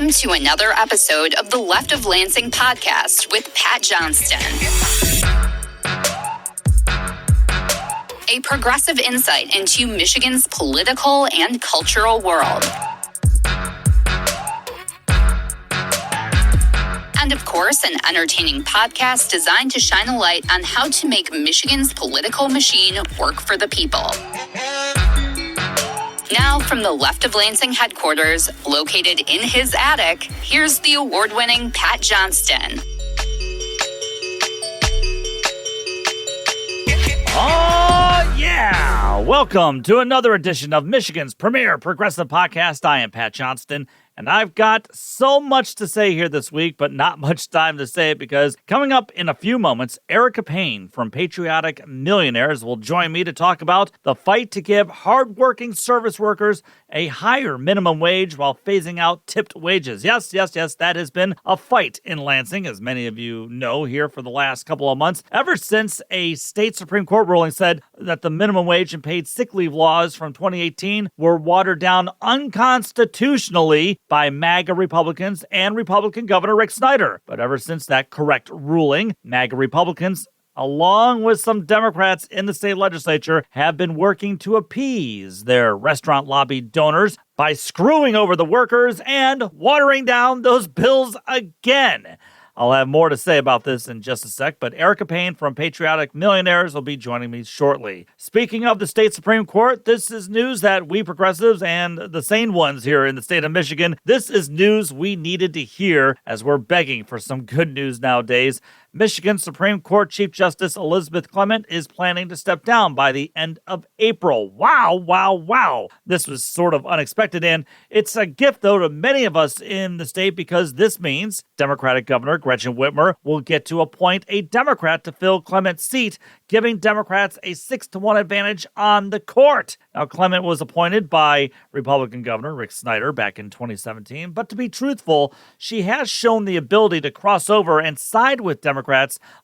Welcome to another episode of the Left of Lansing podcast with Pat Johnston. A progressive insight into Michigan's political and cultural world. And of course, an entertaining podcast designed to shine a light on how to make Michigan's political machine work for the people. Now, from the Left of Lansing headquarters, located in his attic, here's the award-winning Pat Johnston. Oh, yeah! Welcome to another edition of Michigan's premier progressive podcast. I am Pat Johnston, and I've got so much to say here this week, but not much time to say it because coming up in a few moments, Erica Payne from Payne-Patriotic Millionaires will join me to talk about the fight to give hardworking service workers a higher minimum wage while phasing out tipped wages. Yes, that has been a fight in Lansing, as many of you know here for the last couple of months, ever since a state Supreme Court ruling said that the minimum wage and paid sick leave laws from 2018 were watered down unconstitutionally by MAGA Republicans and Republican Governor Rick Snyder. But ever since that correct ruling, MAGA Republicans, along with some Democrats in the state legislature, have been working to appease their restaurant lobby donors by screwing over the workers and watering down those bills again. I'll have more to say about this in just a sec, but Erica Payne from Payne-Patriotic Millionaires will be joining me shortly. Speaking of the state Supreme Court, this is news that we progressives and the sane ones here in the state of Michigan, this is news we needed to hear as we're begging for some good news nowadays. Michigan Supreme Court Chief Justice Elizabeth Clement is planning to step down by the end of April. Wow. This was sort of unexpected, and it's a gift, though, to many of us in the state because this means Democratic Governor Gretchen Whitmer will get to appoint a Democrat to fill Clement's seat, giving Democrats a 6-1 advantage on the court. Now, Clement was appointed by Republican Governor Rick Snyder back in 2017, but to be truthful, she has shown the ability to cross over and side with Democrats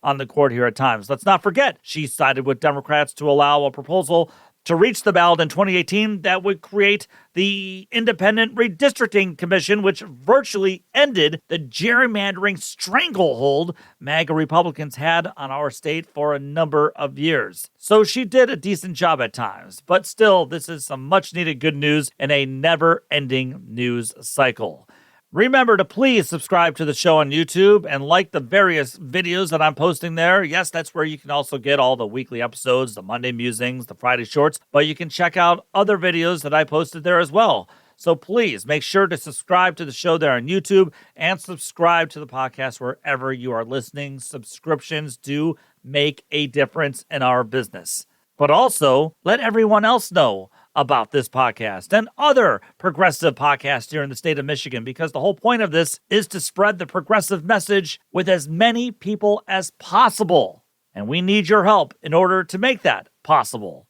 on the court here at times. Let's not forget, she sided with Democrats to allow a proposal to reach the ballot in 2018 that would create the Independent Redistricting Commission, which virtually ended the gerrymandering stranglehold MAGA Republicans had on our state for a number of years. So she did a decent job at times, but still, this is some much-needed good news in a never-ending news cycle. Remember to please subscribe to the show on YouTube and like the various videos that I'm posting there. Yes, that's where you can also get all the weekly episodes, the Monday musings, the Friday shorts, but you can check out other videos that I posted there as well. So please make sure to subscribe to the show there on YouTube and subscribe to the podcast wherever you are listening. Subscriptions do make a difference in our business. But also, let everyone else know about this podcast and other progressive podcasts here in the state of Michigan, because the whole point of this is to spread the progressive message with as many people as possible. And we need your help in order to make that possible.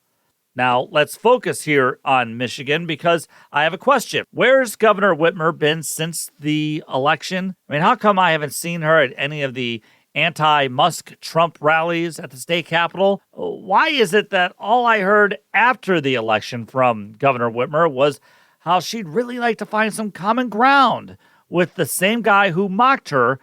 Now, let's focus here on Michigan because I have a question. Where's Governor Whitmer been since the election? I mean, how come I haven't seen her at any of the anti-Musk Trump rallies at the state capitol? Why is it that all I heard after the election from Governor Whitmer was how she'd really like to find some common ground with the same guy who mocked her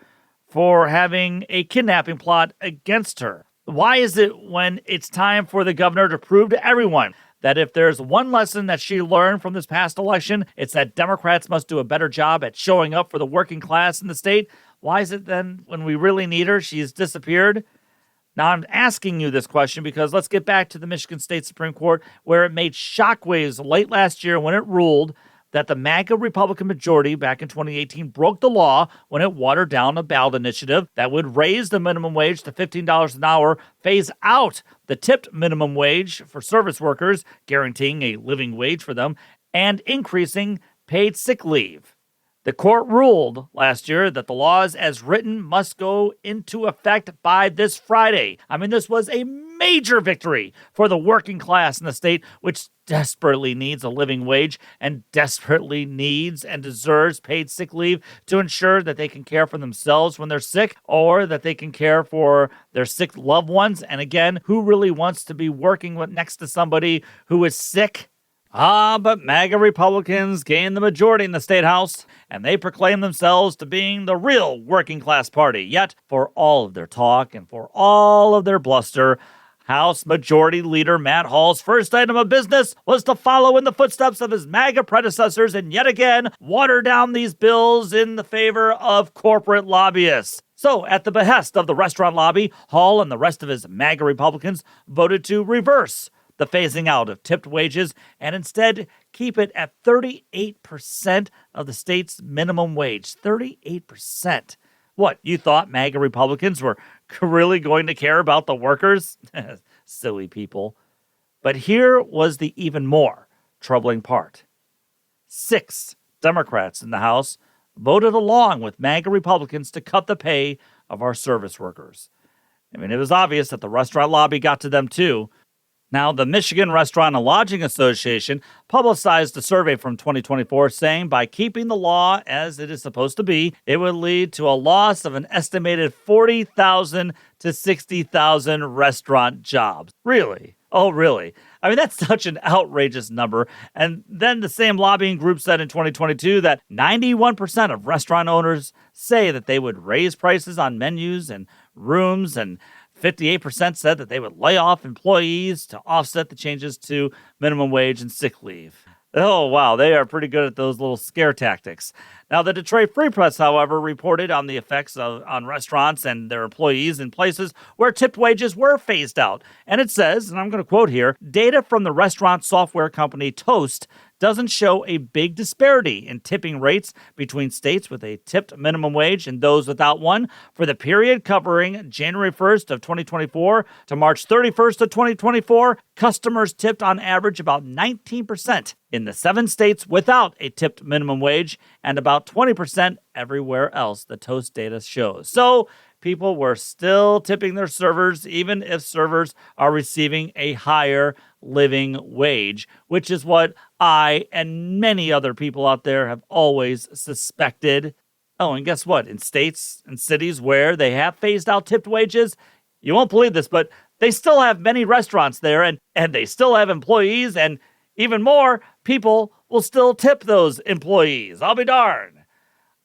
for having a kidnapping plot against her? Why is it when it's time for the governor to prove to everyone that if there's one lesson that she learned from this past election, it's that Democrats must do a better job at showing up for the working class in the state? Why is it then when we really need her, she's disappeared? Now, I'm asking you this question because let's get back to the Michigan State Supreme Court, where it made shockwaves late last year when it ruled that the MAGA Republican majority back in 2018 broke the law when it watered down a ballot initiative that would raise the minimum wage to $15 an hour, phase out the tipped minimum wage for service workers, guaranteeing a living wage for them, and increasing paid sick leave. The court ruled last year that the laws as written must go into effect by this Friday. I mean, this was a major victory for the working class in the state, which desperately needs a living wage and desperately needs and deserves paid sick leave to ensure that they can care for themselves when they're sick or that they can care for their sick loved ones. And again, who really wants to be working next to somebody who is sick But MAGA Republicans gained the majority in the state house, and they proclaim themselves to being the real working class party. Yet, for all of their talk and for all of their bluster, House Majority Leader Matt Hall's first item of business was to follow in the footsteps of his MAGA predecessors and yet again water down these bills in the favor of corporate lobbyists. So, at the behest of the restaurant lobby, Hall and the rest of his MAGA Republicans voted to reverse the phasing out of tipped wages and instead keep it at 38% of the state's minimum wage. 38%. What, you thought MAGA Republicans were really going to care about the workers? Silly people. But here was the even more troubling part. 6 Democrats in the House voted along with MAGA Republicans to cut the pay of our service workers. I mean, it was obvious that the restaurant lobby got to them too. Now, the Michigan Restaurant and Lodging Association publicized a survey from 2024 saying by keeping the law as it is supposed to be, it would lead to a loss of an estimated 40,000 to 60,000 restaurant jobs. Really? Oh, really? I mean, that's such an outrageous number. And then the same lobbying group said in 2022 that 91% of restaurant owners say that they would raise prices on menus and rooms, and 58% said that they would lay off employees to offset the changes to minimum wage and sick leave. Oh, wow, they are pretty good at those little scare tactics. Now, the Detroit Free Press, however, reported on the effects on restaurants and their employees in places where tipped wages were phased out. And it says, and I'm going to quote here, data from the restaurant software company Toast doesn't show a big disparity in tipping rates between states with a tipped minimum wage and those without one. For the period covering January 1st of 2024 to March 31st of 2024, customers tipped on average about 19% in the 7 states without a tipped minimum wage and about 20% everywhere else, the Toast data shows. So people were still tipping their servers, even if servers are receiving a higher living wage, which is what I and many other people out there have always suspected. Oh, and guess what? In states and cities where they have phased out tipped wages, you won't believe this, but they still have many restaurants there, and they still have employees, and even more, people will still tip those employees. I'll be darned.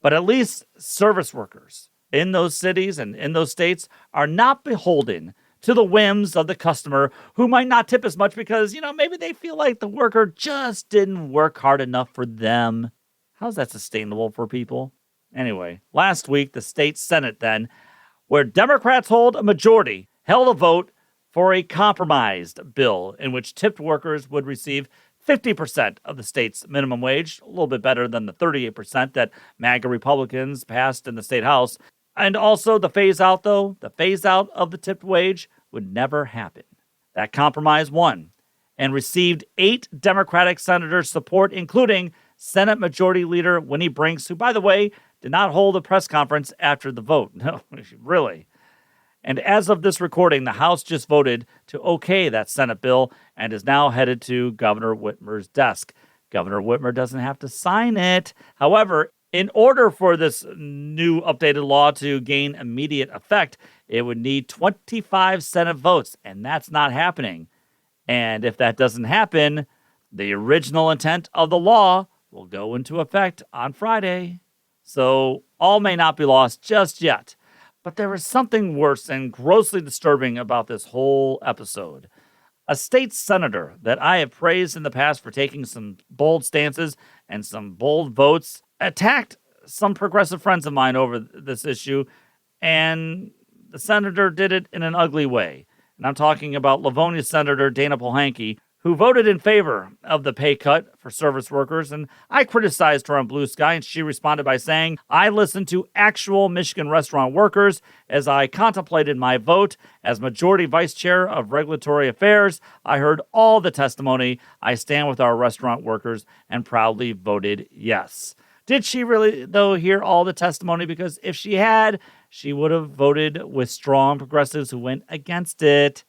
But at least service workers in those cities and in those states are not beholden to the whims of the customer who might not tip as much because, maybe they feel like the worker just didn't work hard enough for them. How's that sustainable for people? Anyway, last week, the state Senate then, where Democrats hold a majority, held a vote for a compromised bill in which tipped workers would receive 50% of the state's minimum wage, a little bit better than the 38% that MAGA Republicans passed in the state house. And also the phase out of the tipped wage would never happen. That compromise won and received 8 Democratic senators' support, including Senate Majority Leader Winnie Brinks, who, by the way, did not hold a press conference after the vote. No, really. And as of this recording, the House just voted to okay that Senate bill and is now headed to Governor Whitmer's desk. Governor Whitmer doesn't have to sign it. However, in order for this new updated law to gain immediate effect, it would need 25 Senate votes, and that's not happening. And if that doesn't happen, the original intent of the law will go into effect on Friday. So all may not be lost just yet. But there is something worse and grossly disturbing about this whole episode. A state senator that I have praised in the past for taking some bold stances and some bold votes attacked some progressive friends of mine over this issue, and the senator did it in an ugly way. And I'm talking about Livonia Senator Dana Polanyi, who voted in favor of the pay cut for service workers, and I criticized her on Blue Sky, and she responded by saying, I listened to actual Michigan restaurant workers as I contemplated my vote. As Majority Vice Chair of Regulatory Affairs, I heard all the testimony. I stand with our restaurant workers and proudly voted yes. Did she really, though, hear all the testimony? Because if she had, she would have voted with strong progressives who went against it.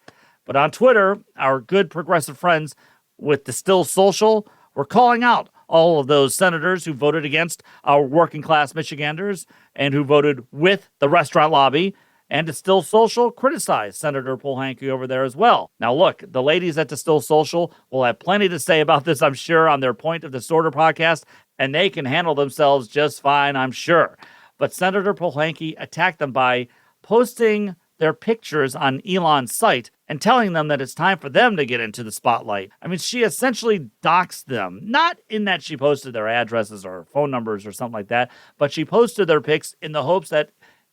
But on Twitter, our good progressive friends with the Still Social were calling out all of those senators who voted against our working class Michiganders and who voted with the restaurant lobby. And Distill Social criticized Senator Polanyi over there as well. Now, look, the ladies at Distill Social will have plenty to say about this, I'm sure, on their Point of Disorder podcast, and they can handle themselves just fine, I'm sure. But Senator Polanyi attacked them by posting their pictures on Elon's site and telling them that it's time for them to get into the spotlight. I mean, she essentially doxed them, not in that she posted their addresses or phone numbers or something like that, but she posted their pics in the hopes that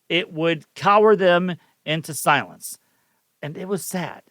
it would cower them into silence. And it was sad.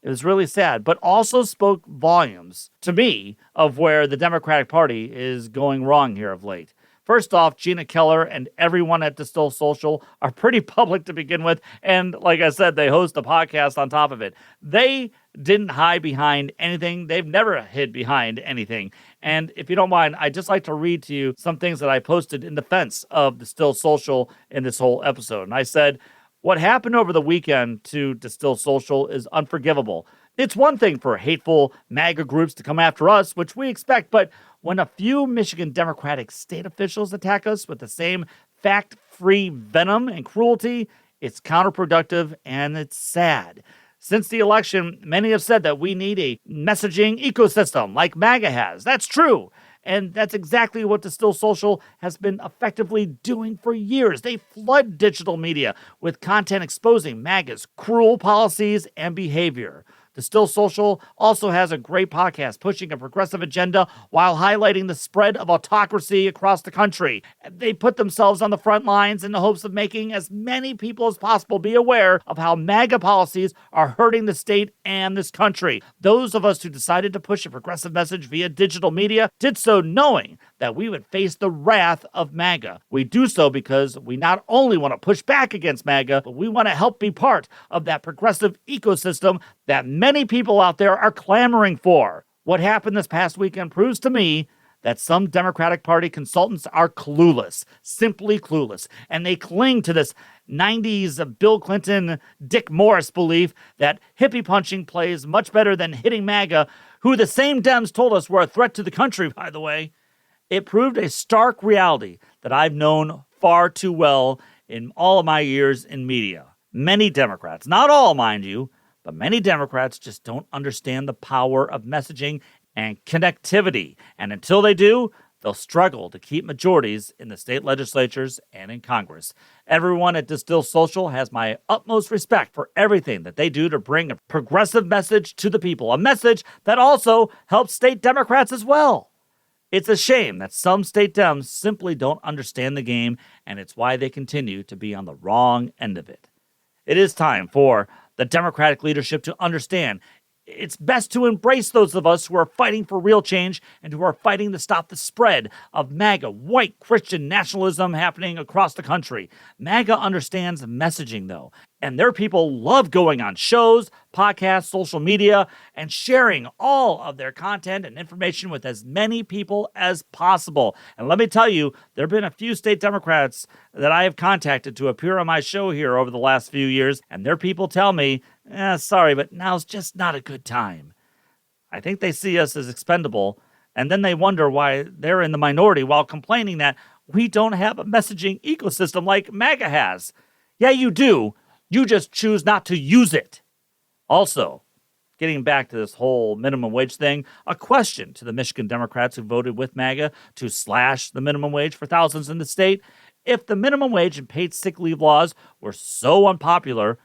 It was really sad, but also spoke volumes to me of where the Democratic Party is going wrong here of late. First off, Gina Keller and everyone at Distill Social are pretty public to begin with. And like I said, they host a podcast on top of it. They didn't hide behind anything. They've never hid behind anything. And if you don't mind, I'd just like to read to you some things that I posted in defense of Distill Social in this whole episode. And I said, what happened over the weekend to Distill Social is unforgivable. It's one thing for hateful MAGA groups to come after us, which we expect, but when a few Michigan Democratic state officials attack us with the same fact-free venom and cruelty, it's counterproductive and it's sad. Since the election, many have said that we need a messaging ecosystem like MAGA has. That's true. And that's exactly what Distill Social has been effectively doing for years. They flood digital media with content exposing MAGA's cruel policies and behavior. Distill Social also has a great podcast pushing a progressive agenda while highlighting the spread of autocracy across the country. They put themselves on the front lines in the hopes of making as many people as possible be aware of how MAGA policies are hurting the state and this country. Those of us who decided to push a progressive message via digital media did so knowing that we would face the wrath of MAGA. We do so because we not only want to push back against MAGA, but we want to help be part of that progressive ecosystem that many people out there are clamoring for. What happened this past weekend proves to me that some Democratic Party consultants are clueless, simply clueless, and they cling to this 90s Bill Clinton, Dick Morris belief that hippie punching plays much better than hitting MAGA, who the same Dems told us were a threat to the country, by the way. It proved a stark reality that I've known far too well in all of my years in media. Many Democrats, not all, mind you, but many Democrats just don't understand the power of messaging and connectivity. And until they do, they'll struggle to keep majorities in the state legislatures and in Congress. Everyone at Distill Social has my utmost respect for everything that they do to bring a progressive message to the people, a message that also helps state Democrats as well. It's a shame that some state Dems simply don't understand the game, and it's why they continue to be on the wrong end of it. It is time for the Democratic leadership to understand it's best to embrace those of us who are fighting for real change and who are fighting to stop the spread of MAGA white Christian nationalism happening across the country. MAGA understands messaging, though, and their people love going on shows, podcasts, social media, and sharing all of their content and information with as many people as possible. And let me tell you, there have been a few state Democrats that I have contacted to appear on my show here over the last few years, and their people tell me, sorry, but now's just not a good time. I think they see us as expendable, and then they wonder why they're in the minority while complaining that we don't have a messaging ecosystem like MAGA has. Yeah, you do. You just choose not to use it. Also, getting back to this whole minimum wage thing, a question to the Michigan Democrats who voted with MAGA to slash the minimum wage for thousands in the state. If the minimum wage and paid sick leave laws were so unpopular,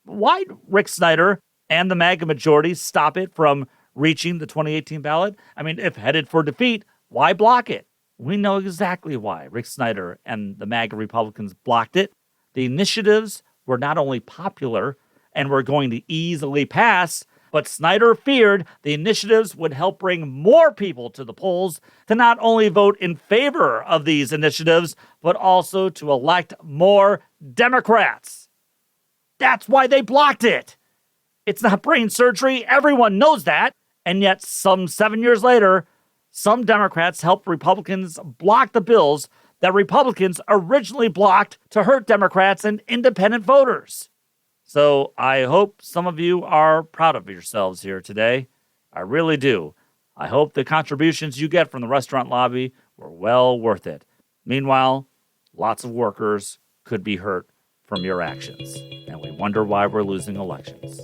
why'd Rick Snyder and the MAGA majority stop it from reaching the 2018 ballot? I mean, if headed for defeat, why block it? We know exactly why Rick Snyder and the MAGA Republicans blocked it. The initiatives were not only popular and were going to easily pass, but Snyder feared the initiatives would help bring more people to the polls to not only vote in favor of these initiatives, but also to elect more Democrats. That's why they blocked it. It's not brain surgery. Everyone knows that. And yet, some 7 years later, some Democrats helped Republicans block the bills that Republicans originally blocked to hurt Democrats and independent voters. So I hope some of you are proud of yourselves here today. I really do. I hope the contributions you get from the restaurant lobby were well worth it. Meanwhile, lots of workers could be hurt from your actions. And we wonder why we're losing elections.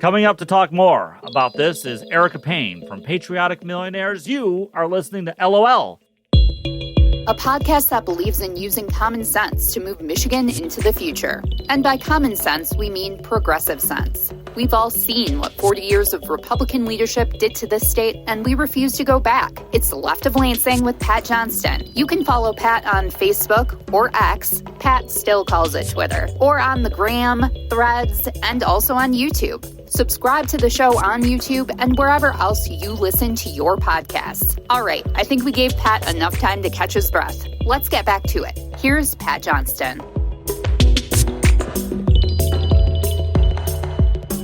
Coming up to talk more about this is Erica Payne from Patriotic Millionaires. You are listening to LOL, a podcast that believes in using common sense to move Michigan into the future. And by common sense, we mean progressive sense. We've all seen what 40 years of Republican leadership did to this state, and we refuse to go back. It's the Left of Lansing with Pat Johnston. You can follow Pat on Facebook or X. Pat still calls it Twitter. Or on the Gram, Threads, and also on YouTube. Subscribe to the show on YouTube and wherever else you listen to your podcasts. All right, I think we gave Pat enough time to catch his breath. Let's get back to it. Here's Pat Johnston.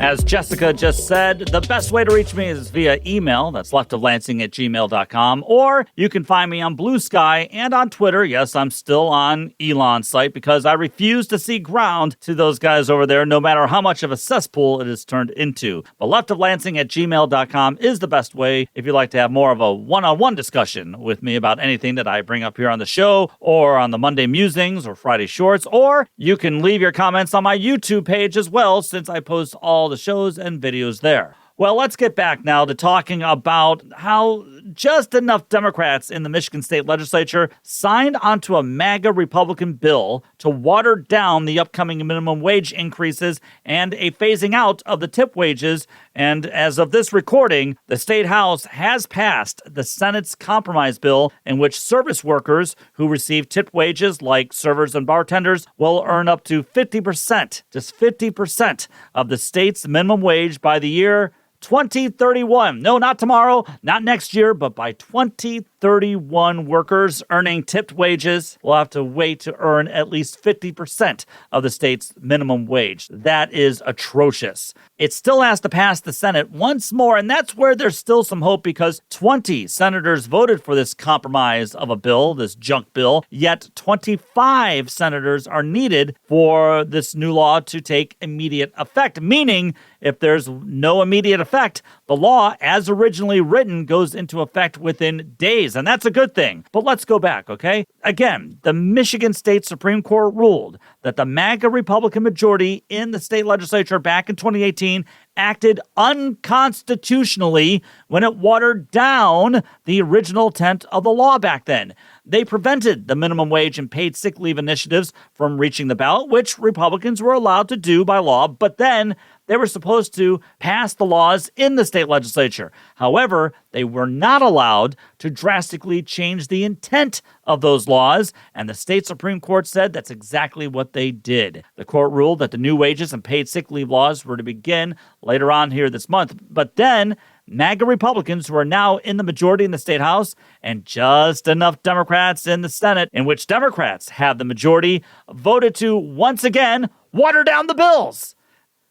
As Jessica just said, the best way to reach me is via email. That's leftoflansing@gmail.com. Or you can find me on Blue Sky and on Twitter. Yes, I'm still on Elon's site because I refuse to see ground to those guys over there, no matter how much of a cesspool it is turned into. But leftoflansing@gmail.com is the best way if you'd like to have more of a one-on-one discussion with me about anything that I bring up here on the show or on the Monday Musings or Friday Shorts. Or you can leave your comments on my YouTube page as well, since I post all the shows and videos there. Well, let's get back now to talking about how just enough Democrats in the Michigan State Legislature signed onto a MAGA Republican bill to water down the upcoming minimum wage increases and a phasing out of the tip wages. And as of this recording, the State House has passed the Senate's compromise bill in which service workers who receive tip wages, like servers and bartenders, will earn up to 50%, just 50% of the state's minimum wage by the year 2031. No, not tomorrow, not next year, but by 2031, workers earning tipped wages will have to wait to earn at least 50% of the state's minimum wage. That is atrocious. It still has to pass the Senate once more, and that's where there's still some hope because 20 senators voted for this compromise of a bill, this junk bill, yet 25 senators are needed for this new law to take immediate effect, meaning if there's no immediate effect, the law, as originally written, goes into effect within days, and that's a good thing. But let's go back, okay? Again, the Michigan State Supreme Court ruled that the MAGA Republican majority in the state legislature back in 2018 acted unconstitutionally when it watered down the original intent of the law back then. They prevented the minimum wage and paid sick leave initiatives from reaching the ballot, which Republicans were allowed to do by law, but then they were supposed to pass the laws in the state legislature. However, they were not allowed to drastically change the intent of those laws, and the state Supreme Court said that's exactly what they did. The court ruled that the new wages and paid sick leave laws were to begin later on here this month, but then MAGA Republicans, who are now in the majority in the state house, and just enough Democrats in the Senate, in which Democrats have the majority, voted to once again water down the bills.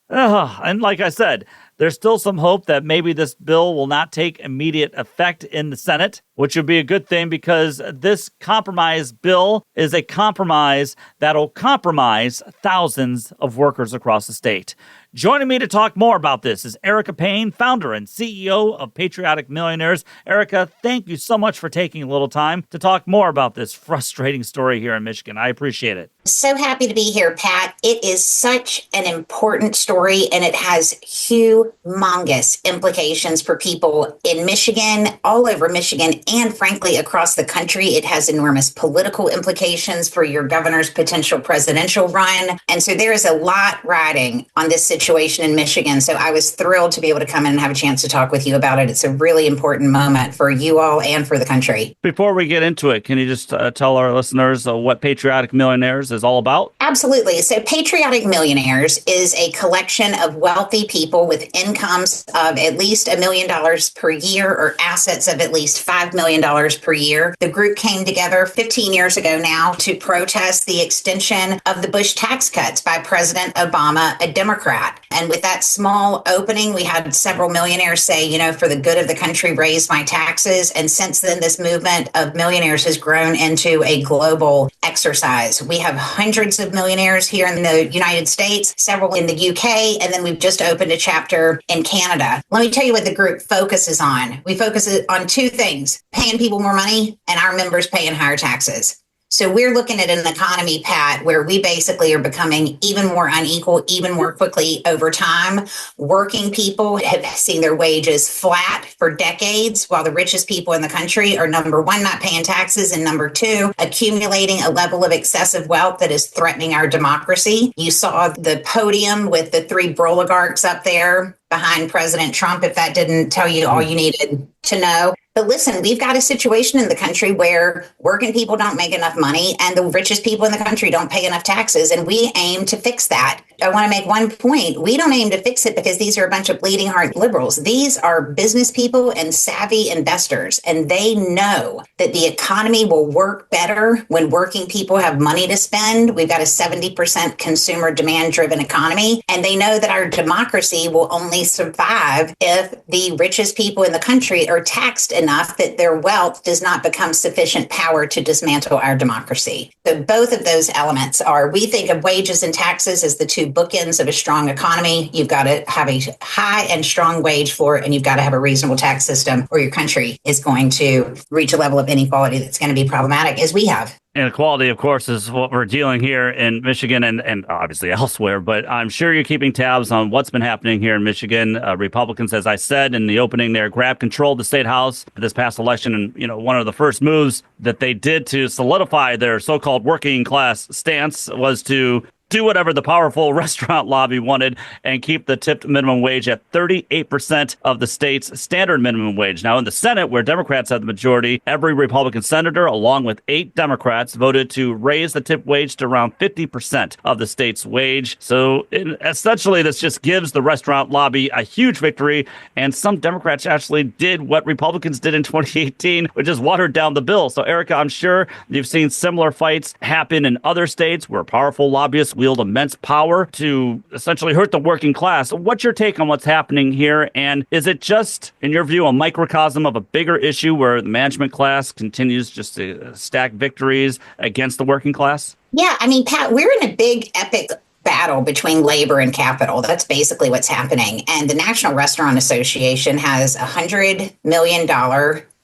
And like I said, there's still some hope that maybe this bill will not take immediate effect in the Senate, which would be a good thing because this compromise bill is a compromise that'll compromise thousands of workers across the state. Joining me to talk more about this is Erica Payne, founder and CEO of Patriotic Millionaires. Erica, thank you so much for taking a little time to talk more about this frustrating story here in Michigan. I appreciate it. So happy to be here, Pat. It is such an important story, and it has humongous implications for people in Michigan, all over Michigan, and frankly, across the country. It has enormous political implications for your governor's potential presidential run. And so there is a lot riding on this situation in Michigan. So I was thrilled to be able to come in and have a chance to talk with you about it. It's a really important moment for you all and for the country. Before we get into it, can you just tell our listeners what Patriotic Millionaires is all about? Absolutely. So Patriotic Millionaires is a collection of wealthy people with incomes of at least $1 million per year or assets of at least $5 million per year. The group came together 15 years ago now to protest the extension of the Bush tax cuts by President Obama, a Democrat. And with that small opening, we had several millionaires say, you know, for the good of the country, raise my taxes. And since then, this movement of millionaires has grown into a global exercise. We have hundreds of millionaires here in the United States, several in the UK, and then we've just opened a chapter in Canada. Let me tell you what the group focuses on. We focus on two things: paying people more money and our members paying higher taxes. So we're looking at an economy, Pat, where we basically are becoming even more unequal, even more quickly over time. Working people have seen their wages flat for decades, while the richest people in the country are, number one, not paying taxes, and number two, accumulating a level of excessive wealth that is threatening our democracy. You saw the podium with the three oligarchs up there behind President Trump, if that didn't tell you all you needed to know. But listen, we've got a situation in the country where working people don't make enough money and the richest people in the country don't pay enough taxes. And we aim to fix that. I want to make one point. We don't aim to fix it because these are a bunch of bleeding heart liberals. These are business people and savvy investors. And they know that the economy will work better when working people have money to spend. We've got a 70% consumer demand driven economy. And they know that our democracy will only survive if the richest people in the country are taxed enough that their wealth does not become sufficient power to dismantle our democracy. So both of those elements are, we think of wages and taxes as the two bookends of a strong economy. You've got to have a high and strong wage floor, and you've got to have a reasonable tax system, or your country is going to reach a level of inequality that's going to be problematic, as we have. Inequality, of course, is what we're dealing here in Michigan and obviously elsewhere. But I'm sure you're keeping tabs on what's been happening here in Michigan. Republicans, as I said in the opening there, grabbed control of the state house this past election. And, one of the first moves that they did to solidify their so-called working class stance was to do whatever the powerful restaurant lobby wanted and keep the tipped minimum wage at 38% of the state's standard minimum wage. Now, in the Senate, where Democrats have the majority, every Republican senator, along with 8 Democrats, voted to raise the tip wage to around 50% of the state's wage. So essentially, this just gives the restaurant lobby a huge victory. And some Democrats actually did what Republicans did in 2018, which is watered down the bill. So, Erica, I'm sure you've seen similar fights happen in other states where powerful lobbyists wield immense power to essentially hurt the working class. What's your take on what's happening here? And is it just, in your view, a microcosm of a bigger issue where the management class continues just to stack victories against the working class? Yeah, I mean, Pat, we're in a big, epic battle between labor and capital. That's basically what's happening. And the National Restaurant Association has $100 million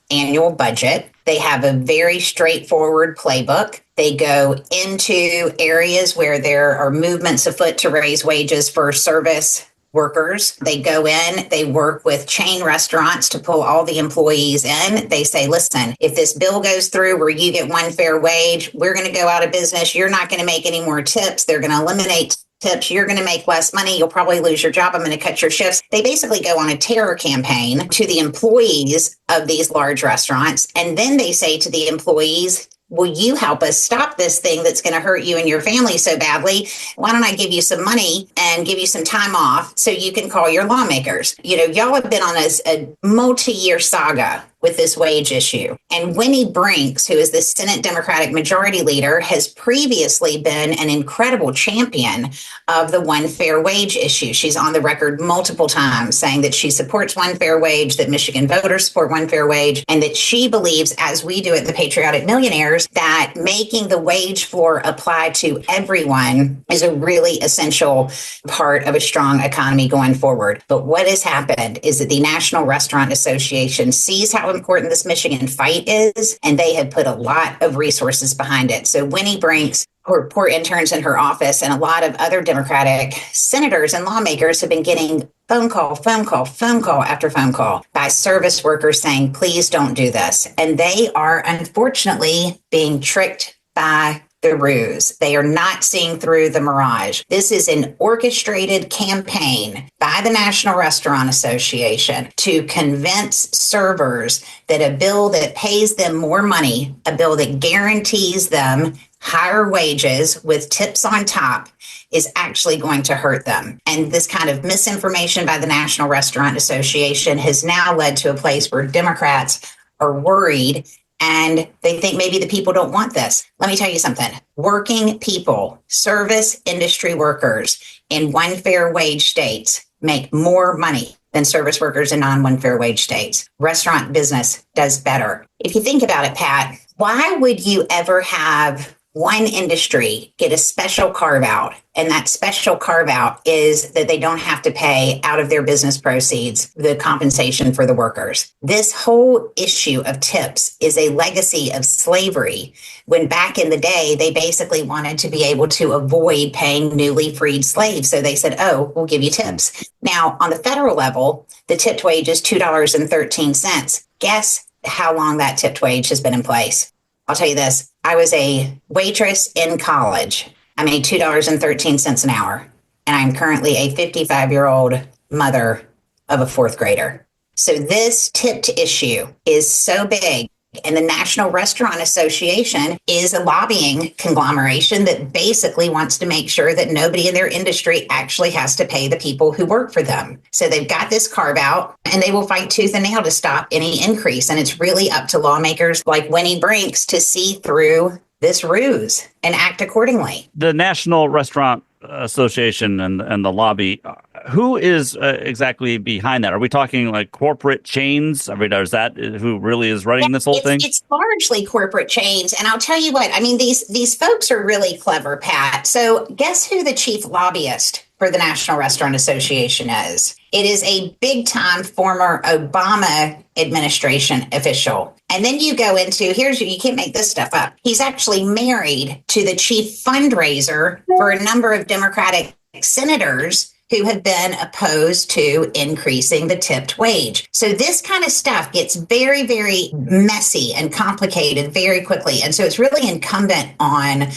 annual budget. They have a very straightforward playbook. They go into areas where there are movements afoot to raise wages for service workers. They go in, they work with chain restaurants to pull all the employees in. They say, listen, if this bill goes through where you get one fair wage, we're going to go out of business. You're not going to make any more tips. They're going to eliminate tips. You're going to make less money. You'll probably lose your job. I'm going to cut your shifts. They basically go on a terror campaign to the employees of these large restaurants. And then they say to the employees, will you help us stop this thing that's going to hurt you and your family so badly? Why don't I give you some money and give you some time off so you can call your lawmakers? Y'all have been on a multi-year saga with this wage issue. And Winnie Brinks, who is the Senate Democratic Majority Leader, has previously been an incredible champion of the one fair wage issue. She's on the record multiple times saying that she supports one fair wage, that Michigan voters support one fair wage, and that she believes, as we do at the Patriotic Millionaires, that making the wage floor apply to everyone is a really essential part of a strong economy going forward. But what has happened is that the National Restaurant Association sees how important this Michigan fight is, and they have put a lot of resources behind it. So Winnie Brinks, her poor interns in her office, and a lot of other Democratic senators and lawmakers have been getting phone call after phone call by service workers saying, please don't do this. And they are unfortunately being tricked by the ruse. They are not seeing through the mirage. This is an orchestrated campaign by the National Restaurant Association to convince servers that a bill that pays them more money, a bill that guarantees them higher wages with tips on top, is actually going to hurt them. And this kind of misinformation by the National Restaurant Association has now led to a place where Democrats are worried and they think maybe the people don't want this. Let me tell you something. Working people, service industry workers in one fair wage states make more money than service workers in non-one fair wage states. Restaurant business does better. If you think about it, Pat, why would you ever have one industry get a special carve out. And that special carve out is that they don't have to pay out of their business proceeds the compensation for the workers. This whole issue of tips is a legacy of slavery, when back in the day, they basically wanted to be able to avoid paying newly freed slaves. So they said, oh, we'll give you tips. Now, on the federal level, the tipped wage is $2.13. Guess how long that tipped wage has been in place? I'll tell you this. I was a waitress in college. I made $2.13 an hour, and I'm currently a 55-year-old mother of a fourth grader. So this tipped issue is so big, and the National Restaurant Association is a lobbying conglomeration that basically wants to make sure that nobody in their industry actually has to pay the people who work for them. So they've got this carve out, and they will fight tooth and nail to stop any increase. And it's really up to lawmakers like Winnie Brinks to see through this ruse and act accordingly. The National Restaurant Association and the lobby, who is exactly behind that? Are we talking like corporate chains? I mean, is that who really is running this whole thing? It's largely corporate chains. And I'll tell you what, I mean, these folks are really clever, Pat. So guess who the chief lobbyist for the National Restaurant Association is? It is a big-time former Obama administration official. And then you go into, you can't make this stuff up. He's actually married to the chief fundraiser for a number of Democratic senators who have been opposed to increasing the tipped wage. So this kind of stuff gets very, very messy and complicated very quickly. And so it's really incumbent on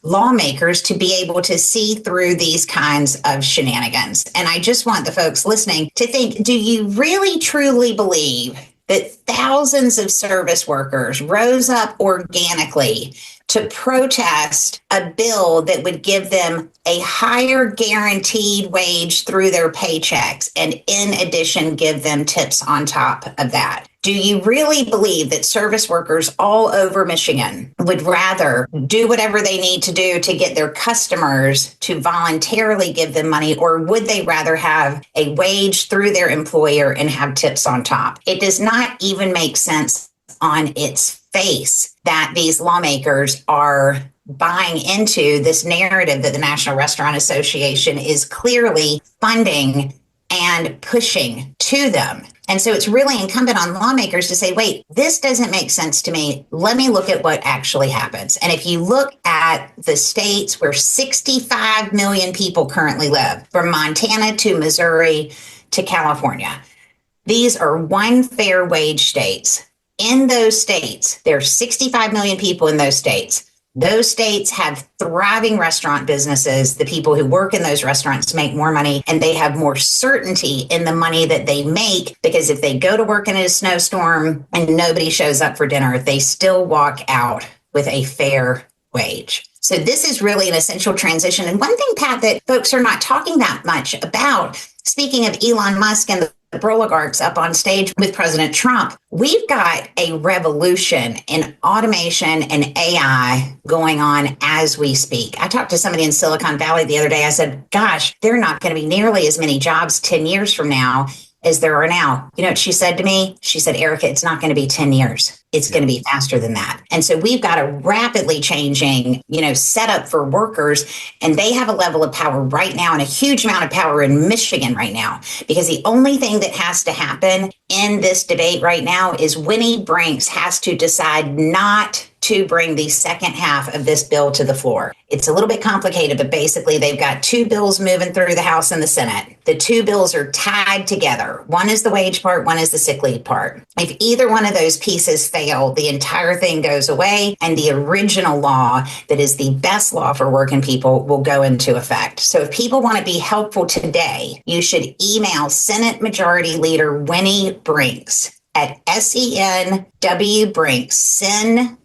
lawmakers to be able to see through these kinds of shenanigans. And I just want the folks listening to think, do you really truly believe that thousands of service workers rose up organically to protest a bill that would give them a higher guaranteed wage through their paychecks, and in addition, give them tips on top of that? Do you really believe that service workers all over Michigan would rather do whatever they need to do to get their customers to voluntarily give them money, or would they rather have a wage through their employer and have tips on top? It does not even make sense on its face that these lawmakers are buying into this narrative that the National Restaurant Association is clearly funding and pushing to them. And so it's really incumbent on lawmakers to say, wait, this doesn't make sense to me. Let me look at what actually happens. And if you look at the states where 65 million people currently live, from Montana to Missouri to California, these are one fair wage states. In those states, there are 65 million people in those states. Those states have thriving restaurant businesses. The people who work in those restaurants make more money, and they have more certainty in the money that they make, because if they go to work in a snowstorm and nobody shows up for dinner, they still walk out with a fair wage. So this is really an essential transition. And one thing, Pat, that folks are not talking that much about, speaking of Elon Musk and the oligarchs up on stage with President Trump, we've got a revolution in automation and AI going on as we speak. I talked to somebody in Silicon Valley the other day. I said, gosh, there are not going to be nearly as many jobs 10 years from now as there are now. You know what she said to me? She said, Erica, it's not going to be 10 years. It's going to be faster than that. And so we've got a rapidly changing, setup for workers, and they have a level of power right now and a huge amount of power in Michigan right now, because the only thing that has to happen in this debate right now is Winnie Brinks has to decide not to bring the second half of this bill to the floor. It's a little bit complicated, but basically they've got two bills moving through the House and the Senate. The two bills are tied together. One is the wage part, one is the sick leave part. If either one of those pieces fail, the entire thing goes away, and the original law that is the best law for working people will go into effect. So if people want to be helpful today, you should email Senate Majority Leader Winnie Brinks at SENWBrinks,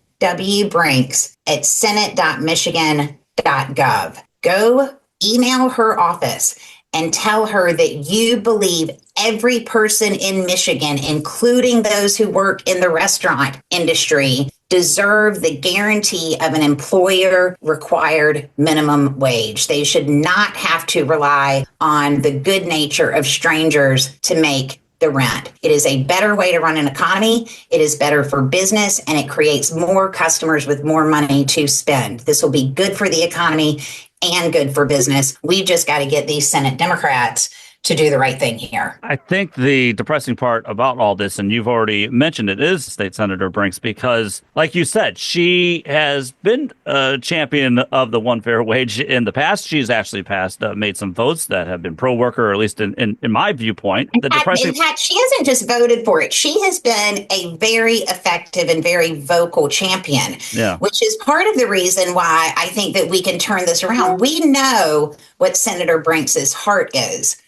Brinks at senate.michigan.gov. Go email her office and tell her that you believe every person in Michigan, including those who work in the restaurant industry, deserve the guarantee of an employer-required minimum wage. They should not have to rely on the good nature of strangers to make the rent. It is a better way to run an economy. It is better for business, and it creates more customers with more money to spend. This will be good for the economy and good for business. We've just got to get these Senate Democrats to do the right thing here. I think the depressing part about all this, and you've already mentioned it, is State Senator Brinks, because, like you said, she has been a champion of the one fair wage in the past. She's actually made some votes that have been pro-worker, or at least in my viewpoint. In fact, she hasn't just voted for it. She has been a very effective and very vocal champion, which is part of the reason why I think that we can turn this around. We know what Senator Brinks's heart is.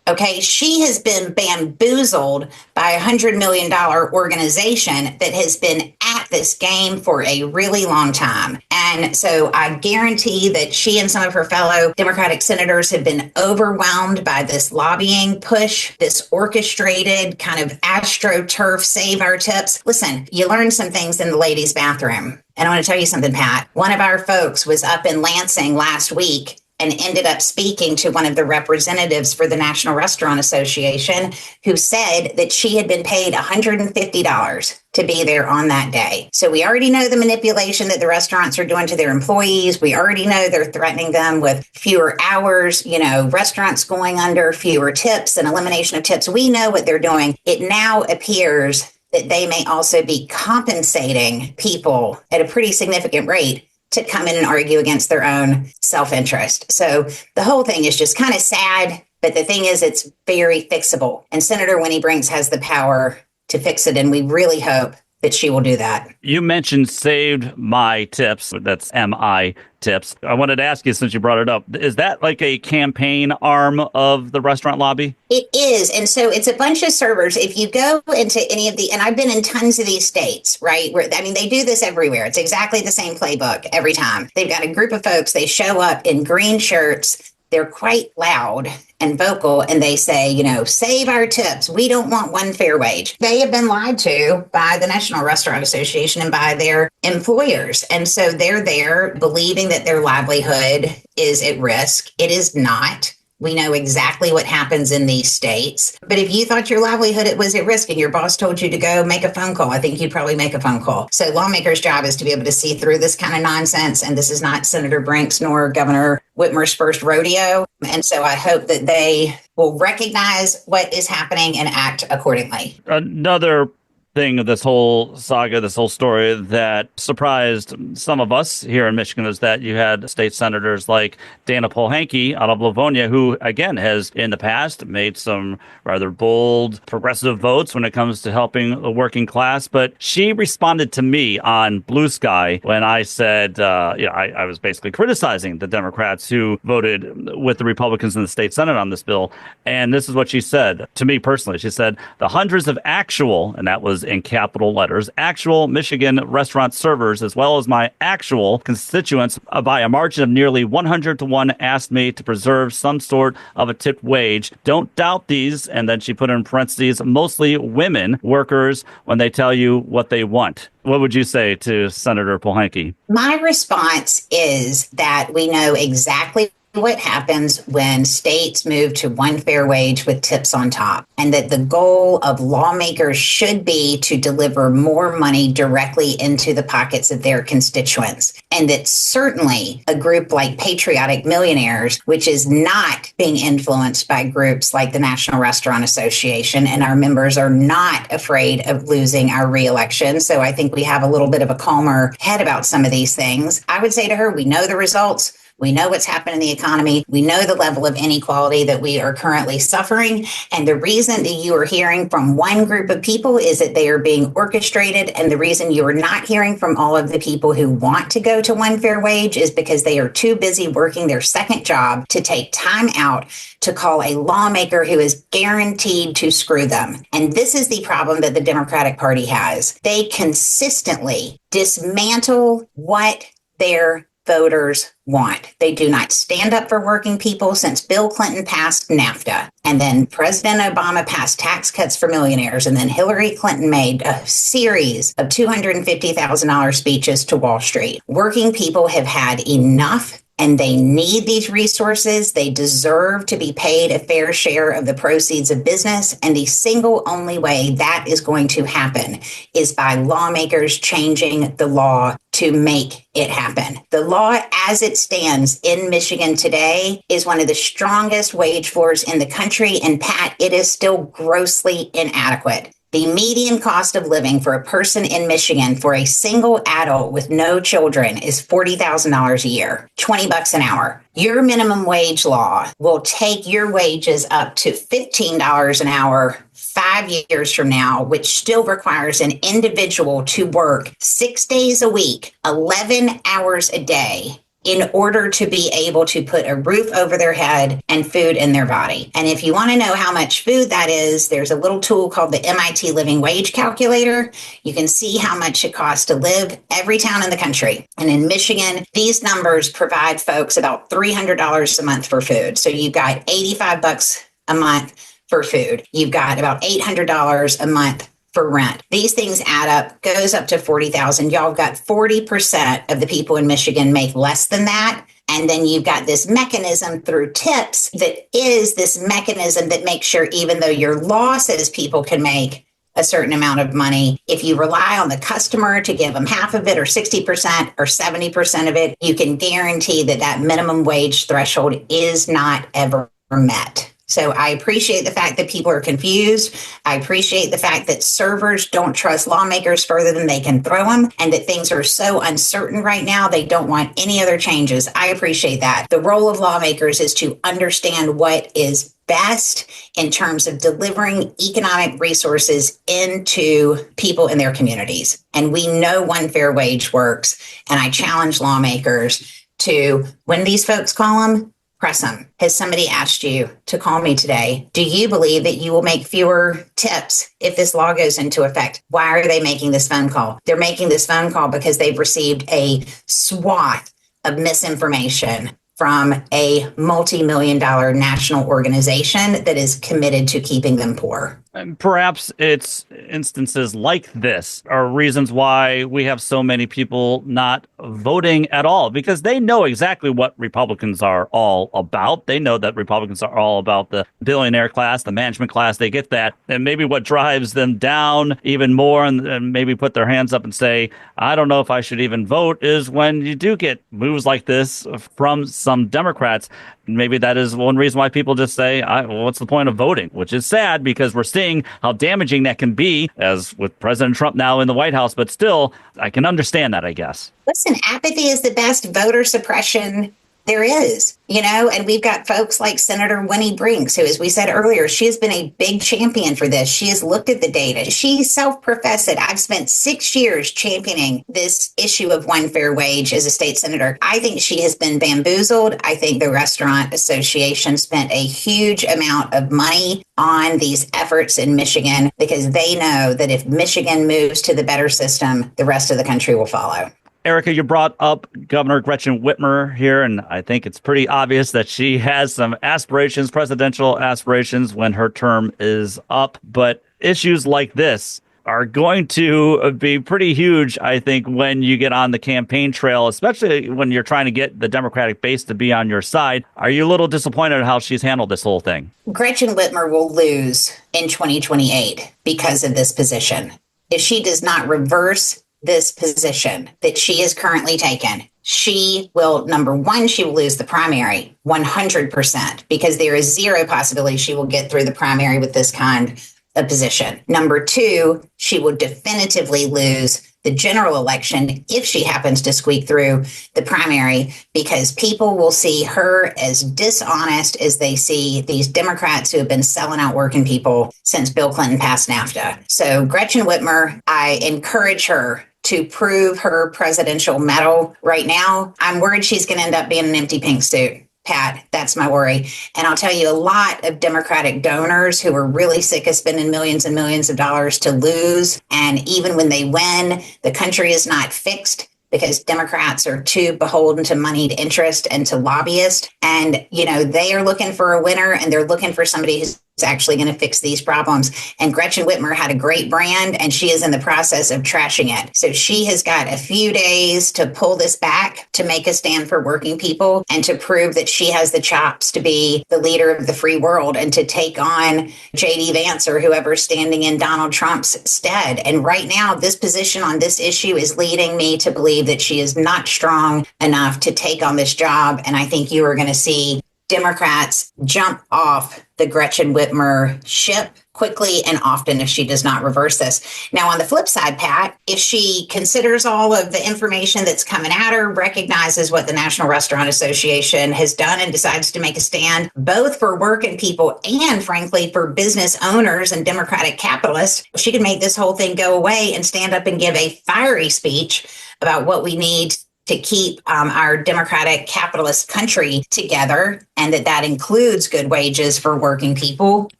Okay, she has been bamboozled by a $100 million organization that has been at this game for a really long time. And so I guarantee that she and some of her fellow Democratic senators have been overwhelmed by this lobbying push, this orchestrated kind of AstroTurf save our tips. Listen, you learn some things in the ladies' bathroom. And I want to tell you something, Pat. One of our folks was up in Lansing last week and ended up speaking to one of the representatives for the National Restaurant Association, who said that she had been paid $150 to be there on that day. So we already know the manipulation that the restaurants are doing to their employees. We already know they're threatening them with fewer hours, restaurants going under, fewer tips, and elimination of tips. We know what they're doing. It now appears that they may also be compensating people at a pretty significant rate to come in and argue against their own self-interest. So the whole thing is just kind of sad, but the thing is, it's very fixable. And Senator Winnie Brinks has the power to fix it, and we really hope that she will do that. You mentioned Saved My Tips. That's MI Tips. I wanted to ask you, since you brought it up, is that like a campaign arm of the restaurant lobby? It is. And so it's a bunch of servers. If you go into any of and I've been in tons of these states, right? They do this everywhere. It's exactly the same playbook every time. They've got a group of folks. They show up in green shirts. They're quite loud and vocal, and they say, save our tips. We don't want one fair wage. They have been lied to by the National Restaurant Association and by their employers. And so they're there believing that their livelihood is at risk. It is not. We know exactly what happens in these states. But if you thought your livelihood was at risk and your boss told you to go make a phone call, I think you'd probably make a phone call. So lawmakers' job is to be able to see through this kind of nonsense. And this is not Senator Brinks nor Governor Whitmer's first rodeo. And so I hope that they will recognize what is happening and act accordingly. Another thing of this whole saga, this whole story that surprised some of us here in Michigan is that you had state senators like Dana Pohanke out of Livonia, who, again, has in the past made some rather bold progressive votes when it comes to helping the working class. But she responded to me on Blue Sky when I said, I was basically criticizing the Democrats who voted with the Republicans in the state Senate on this bill. And this is what she said to me personally. She said, the hundreds of actual, and that was in capital letters, actual Michigan restaurant servers, as well as my actual constituents, by a margin of nearly 100-1, asked me to preserve some sort of a tipped wage. Don't doubt these. And then she put in parentheses, mostly women workers, when they tell you what they want. What would you say to Senator Pohanke? My response is that we know exactly what happens when states move to one fair wage with tips on top, and that the goal of lawmakers should be to deliver more money directly into the pockets of their constituents. And that certainly a group like Patriotic Millionaires, which is not being influenced by groups like the National Restaurant Association, and our members are not afraid of losing our reelection. So I think we have a little bit of a calmer head about some of these things. I would say to her, we know the results. We know what's happened in the economy. We know the level of inequality that we are currently suffering. And the reason that you are hearing from one group of people is that they are being orchestrated. And the reason you are not hearing from all of the people who want to go to one fair wage is because they are too busy working their second job to take time out to call a lawmaker who is guaranteed to screw them. And this is the problem that the Democratic Party has. They consistently dismantle what their voters want. They do not stand up for working people since Bill Clinton passed NAFTA. And then President Obama passed tax cuts for millionaires. And then Hillary Clinton made a series of $250,000 speeches to Wall Street. Working people have had enough. and they need these resources. They deserve to be paid a fair share of the proceeds of business. And the single only way that is going to happen is by lawmakers changing the law to make it happen. The law as it stands in Michigan today is one of the strongest wage floors in the country. And Pat, it is still grossly inadequate. The median cost of living for a person in Michigan for a single adult with no children is $40,000 a year, $20 an hour. Your minimum wage law will take your wages up to $15 an hour 5 years from now, which still requires an individual to work 6 days a week, 11 hours a day, in order to be able to put a roof over their head and food in their body. And if you want to know how much food that is, there's a little tool called the MIT Living Wage Calculator. You can see how much it costs to live every town in the country. And in Michigan, these numbers provide folks about $300 a month for food. So you've got $85 a month for food. You've got about $800 a month for rent. These things add up, goes up to $40,000. Y'all got 40% of the people in Michigan make less than that. And then you've got this mechanism through tips that is this mechanism that makes sure even though your law says people can make a certain amount of money, if you rely on the customer to give them half of it or 60% or 70% of it, you can guarantee that that minimum wage threshold is not ever met. So I appreciate the fact that people are confused. I appreciate the fact that servers don't trust lawmakers further than they can throw them, and that things are so uncertain right now, they don't want any other changes. I appreciate that. The role of lawmakers is to understand what is best in terms of delivering economic resources into people in their communities. And we know one fair wage works. And I challenge lawmakers to, when these folks call them, press them. Has somebody asked you to call me today? Do you believe that you will make fewer tips if this law goes into effect? Why are they making this phone call? They're making this phone call because they've received a swath of misinformation from a multi-million-dollar national organization that is committed to keeping them poor. And perhaps it's instances like this are reasons why we have so many people not voting at all, because they know exactly what Republicans are all about. They know that Republicans are all about the billionaire class, the management class. They get that. And maybe what drives them down even more and maybe put their hands up and say, I don't know if I should even vote, is when you do get moves like this from some Democrats. Maybe that is one reason why people just say, well, what's the point of voting? Which is sad because we're seeing how damaging that can be, as with President Trump now in the White House. But still, I can understand that, I guess. Listen, apathy is the best voter suppression there is, and we've got folks like Senator Winnie Brinks, who, as we said earlier, she has been a big champion for this. She has looked at the data. She self-professed it. I've spent 6 years championing this issue of one fair wage as a state senator. I think she has been bamboozled. I think the Restaurant Association spent a huge amount of money on these efforts in Michigan because they know that if Michigan moves to the better system, the rest of the country will follow. Erica, you brought up Governor Gretchen Whitmer here, and I think it's pretty obvious that she has some aspirations, presidential aspirations, when her term is up. But issues like this are going to be pretty huge, I think, when you get on the campaign trail, especially when you're trying to get the Democratic base to be on your side. Are you a little disappointed at how she's handled this whole thing? Gretchen Whitmer will lose in 2028 because of this position. If she does not reverse this position that she is currently taken, she will, number one, she will lose the primary 100% because there is zero possibility she will get through the primary with this kind of position. Number two, she will definitively lose the general election if she happens to squeak through the primary, because people will see her as dishonest as they see these Democrats who have been selling out working people since Bill Clinton passed NAFTA. So Gretchen Whitmer, I encourage her to prove her presidential mettle right now. I'm worried she's going to end up being an empty pink suit. Pat, that's my worry. And I'll tell you, a lot of Democratic donors who are really sick of spending millions and millions of dollars to lose. And even when they win, the country is not fixed because Democrats are too beholden to moneyed interest and to lobbyists. And, they are looking for a winner, and they're looking for somebody who's actually going to fix these problems. And Gretchen Whitmer had a great brand, and she is in the process of trashing it. So she has got a few days to pull this back, to make a stand for working people, and to prove that she has the chops to be the leader of the free world and to take on J.D. Vance or whoever's standing in Donald Trump's stead. And right now, this position on this issue is leading me to believe that she is not strong enough to take on this job. And I think you are going to see Democrats jump off the Gretchen Whitmer ship quickly and often if she does not reverse this. Now, on the flip side, Pat, if she considers all of the information that's coming at her, recognizes what the National Restaurant Association has done and decides to make a stand, both for working people and, frankly, for business owners and Democratic capitalists, she can make this whole thing go away and stand up and give a fiery speech about what we need to keep our democratic capitalist country together, and that includes good wages for working people,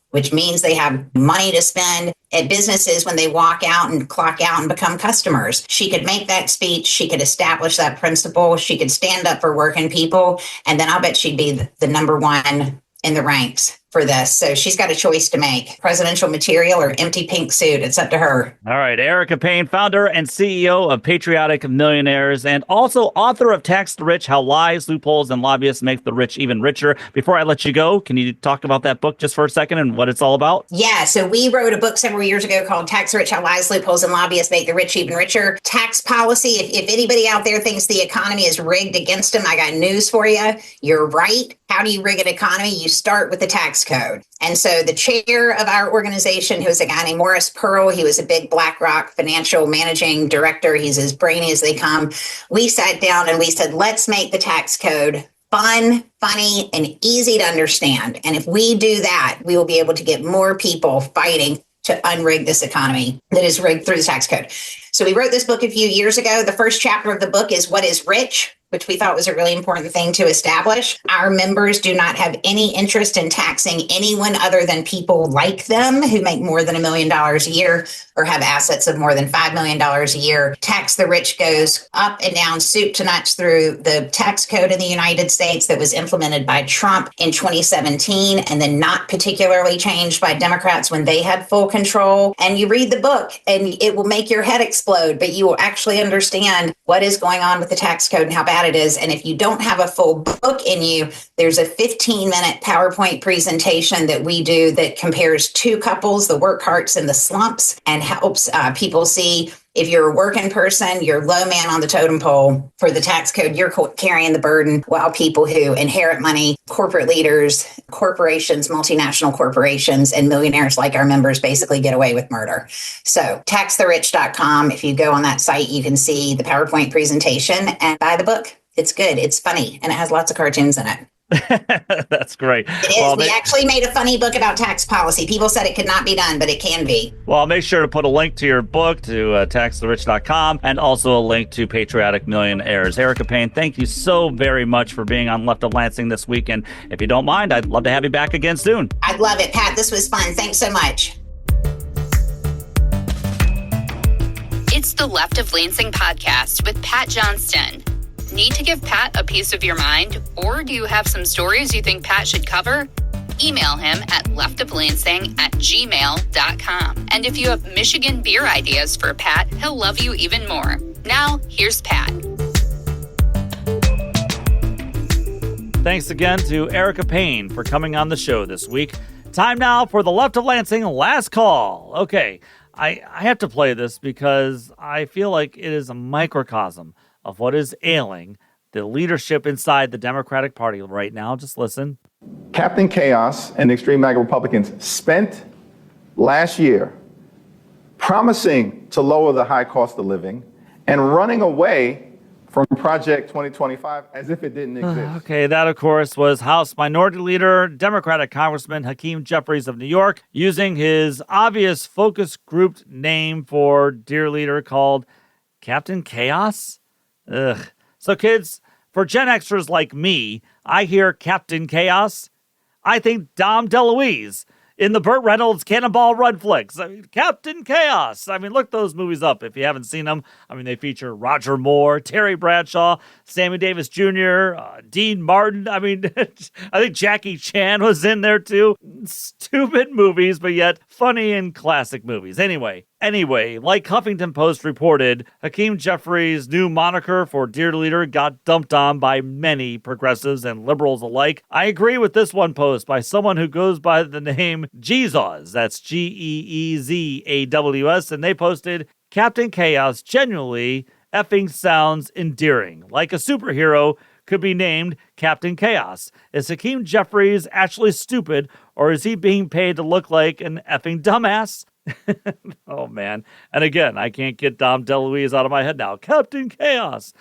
which means they have money to spend at businesses when they walk out and clock out and become customers. She could make that speech. She could establish that principle. She could stand up for working people. And then I'll bet she'd be the number one in the ranks for this. So she's got a choice to make: presidential material or empty pink suit. It's up to her. All right. Erica Payne, founder and CEO of Patriotic Millionaires, and also author of Tax the Rich: How Lies, Loopholes, and Lobbyists Make the Rich Even Richer. Before I let you go, can you talk about that book just for a second and what it's all about? Yeah. So we wrote a book several years ago called Tax the Rich: How Lies, Loopholes, and Lobbyists Make the Rich Even Richer. Tax policy. If anybody out there thinks the economy is rigged against them, I got news for you. You're right. How do you rig an economy? You start with the tax code. And so the chair of our organization, who is a guy named Morris Pearl, he was a big BlackRock financial managing director. He's as brainy as they come. We sat down and we said, let's make the tax code fun, funny, and easy to understand. And if we do that, we will be able to get more people fighting to unrig this economy that is rigged through the tax code. So we wrote this book a few years ago. The first chapter of the book is What is Rich?, which we thought was a really important thing to establish. Our members do not have any interest in taxing anyone other than people like them who make more than $1 million a year or have assets of more than $5 million a year. Tax the Rich goes up and down, soup to nuts, through the tax code in the United States that was implemented by Trump in 2017 and then not particularly changed by Democrats when they had full control. And you read the book and it will make your head explode, but you will actually understand what is going on with the tax code and how bad it is. And if you don't have a full book in you, there's a 15-minute PowerPoint presentation that we do that compares two couples, the work hearts and the slumps, and helps people see if you're a working person, you're low man on the totem pole for the tax code. You're carrying the burden, while people who inherit money, corporate leaders, corporations, multinational corporations, and millionaires like our members basically get away with murder. So taxtherich.com. If you go on that site, you can see the PowerPoint presentation and buy the book. It's good. It's funny. And it has lots of cartoons in it. That's great. It is. Well, we actually made a funny book about tax policy. People said it could not be done, but it can be. Well, I'll make sure to put a link to your book, to taxtherich.com, and also a link to Patriotic Millionaires. Erica Payne, thank you so very much for being on Left of Lansing this week. And if you don't mind, I'd love to have you back again soon. I'd love it, Pat. This was fun. Thanks so much. It's the Left of Lansing podcast with Pat Johnston. Need to give Pat a piece of your mind? Or do you have some stories you think Pat should cover? Email him at leftoflansing@gmail.com. And if you have Michigan beer ideas for Pat, he'll love you even more. Now, here's Pat. Thanks again to Erica Payne for coming on the show this week. Time now for the Left of Lansing last call. Okay, I have to play this because I feel like it is a microcosm of what is ailing the leadership inside the Democratic Party right now. Just listen. Captain Chaos and the extreme MAGA Republicans spent last year promising to lower the high cost of living and running away from Project 2025 as if it didn't exist. Okay, that, of course, was House Minority Leader, Democratic Congressman Hakeem Jeffries of New York, using his obvious focus grouped name for Dear Leader called Captain Chaos. Ugh. So kids, for Gen Xers like me, I hear Captain Chaos. I think Dom DeLuise in the Burt Reynolds Cannonball Run flicks. I mean, Captain Chaos. I mean, look those movies up if you haven't seen them. I mean, they feature Roger Moore, Terry Bradshaw, Sammy Davis Jr., Dean Martin. I mean, I think Jackie Chan was in there too. Stupid movies, but yet funny and classic movies. Anyway, like Huffington Post reported, Hakeem Jeffries' new moniker for Dear Leader got dumped on by many progressives and liberals alike. I agree with this one post by someone who goes by the name Jesus. That's Geezaws. And they posted, Captain Chaos genuinely effing sounds endearing. Like a superhero could be named Captain Chaos. Is Hakeem Jeffries actually stupid, or is he being paid to look like an effing dumbass? Oh, man. And again, I can't get Dom DeLuise out of my head now. Captain Chaos.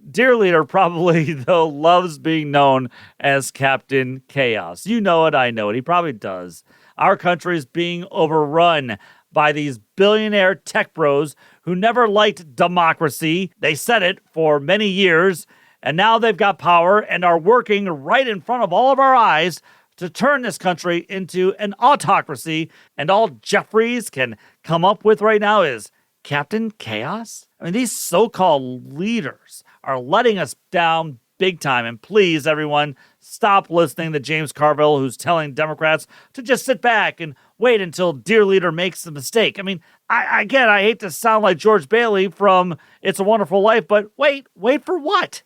Dear Leader probably, though, loves being known as Captain Chaos. You know it, I know it. He probably does. Our country is being overrun by these billionaire tech bros who never liked democracy. They said it for many years, and now they've got power and are working right in front of all of our eyes to turn this country into an autocracy, and all Jeffries can come up with right now is Captain Chaos? I mean, these so-called leaders are letting us down big time, and please, everyone, stop listening to James Carville, who's telling Democrats to just sit back and wait until Dear Leader makes the mistake. I mean, I hate to sound like George Bailey from It's a Wonderful Life, but wait for what?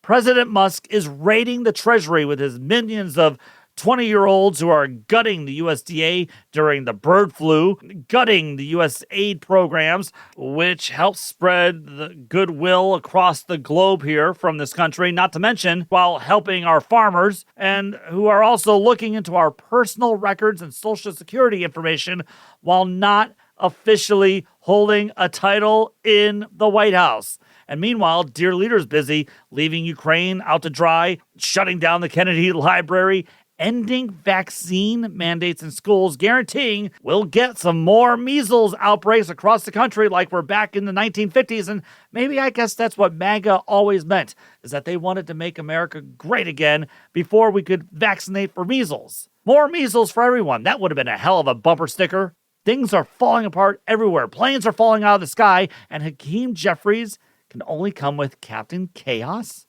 President Musk is raiding the Treasury with his minions of 20-year-olds who are gutting the USDA during the bird flu, gutting the U.S. aid programs, which helps spread the goodwill across the globe here from this country, not to mention while helping our farmers, and who are also looking into our personal records and Social Security information while not officially holding a title in the White House. And meanwhile, Dear Leader's busy leaving Ukraine out to dry, shutting down the Kennedy Library, ending vaccine mandates in schools, guaranteeing we'll get some more measles outbreaks across the country like we're back in the 1950s. And maybe I guess that's what MAGA always meant, is that they wanted to make America great again before we could vaccinate for measles. More measles for everyone. That would have been a hell of a bumper sticker. Things are falling apart everywhere. Planes are falling out of the sky, and Hakeem Jeffries can only come with Captain Chaos?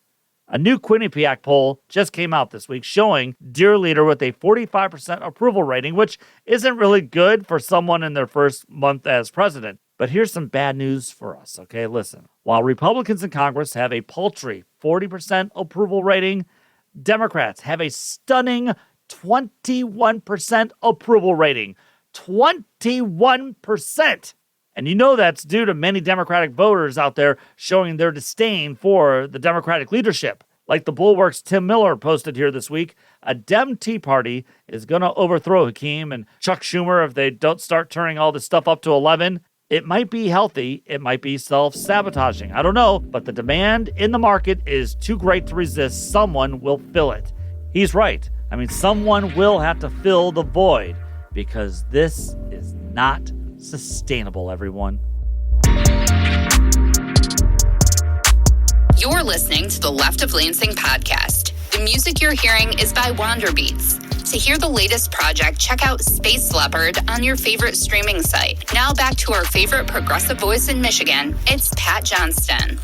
A new Quinnipiac poll just came out this week showing Dear Leader with a 45% approval rating, which isn't really good for someone in their first month as president. But here's some bad news for us, okay? Listen, while Republicans in Congress have a paltry 40% approval rating, Democrats have a stunning 21% approval rating. 21%! And you know that's due to many Democratic voters out there showing their disdain for the Democratic leadership. Like the Bulwark's Tim Miller posted here this week, a Dem Tea Party is going to overthrow Hakeem and Chuck Schumer if they don't start turning all this stuff up to 11. It might be healthy, it might be self-sabotaging. I don't know, but the demand in the market is too great to resist. Someone will fill it. He's right. I mean, someone will have to fill the void because this is not sustainable, everyone. You're listening to the Left of Lansing podcast. The music you're hearing is by Wander Beats. To hear the latest project, check out Space Leopard on your favorite streaming site. Now back to our favorite progressive voice in Michigan. It's Pat Johnston.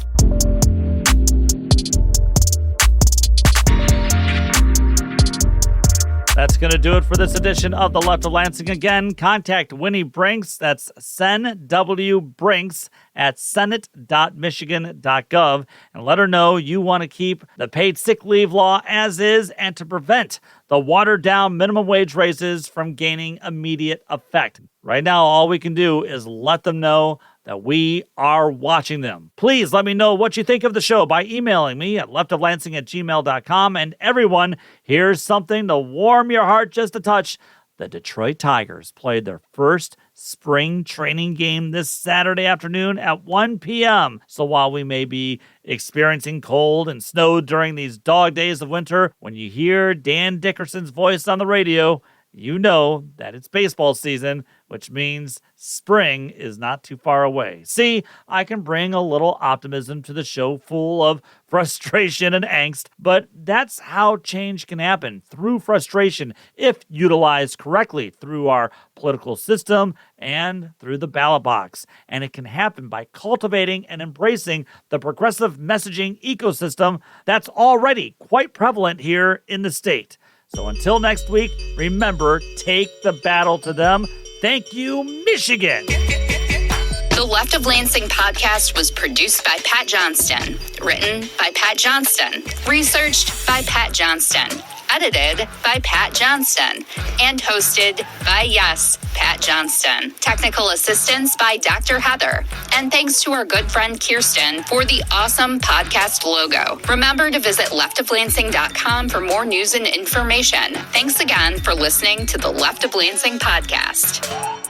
That's going to do it for this edition of the Left of Lansing. Again, contact Winnie Brinks. That's Sen W. Brinks at senate.michigan.gov and let her know you want to keep the paid sick leave law as is and to prevent the watered-down minimum wage raises from gaining immediate effect. Right now, all we can do is let them know that we are watching them. Please let me know what you think of the show by emailing me at leftoflansing@gmail.com. And everyone, here's something to warm your heart just a touch. The Detroit Tigers played their first spring training game this Saturday afternoon at 1 p.m. So while we may be experiencing cold and snow during these dog days of winter, when you hear Dan Dickerson's voice on the radio, you know that it's baseball season, which means spring is not too far away. See, I can bring a little optimism to the show full of frustration and angst, but that's how change can happen, through frustration, if utilized correctly through our political system and through the ballot box. And it can happen by cultivating and embracing the progressive messaging ecosystem that's already quite prevalent here in the state. So until next week, remember, take the battle to them. Thank you, Michigan. The Left of Lansing podcast was produced by Pat Johnston, written by Pat Johnston, researched by Pat Johnston, edited by Pat Johnston, and hosted by, yes, Pat Johnston. Technical assistance by Dr. Heather. And thanks to our good friend Kirsten for the awesome podcast logo. Remember to visit leftoflansing.com for more news and information. Thanks again for listening to the Left of Lansing podcast.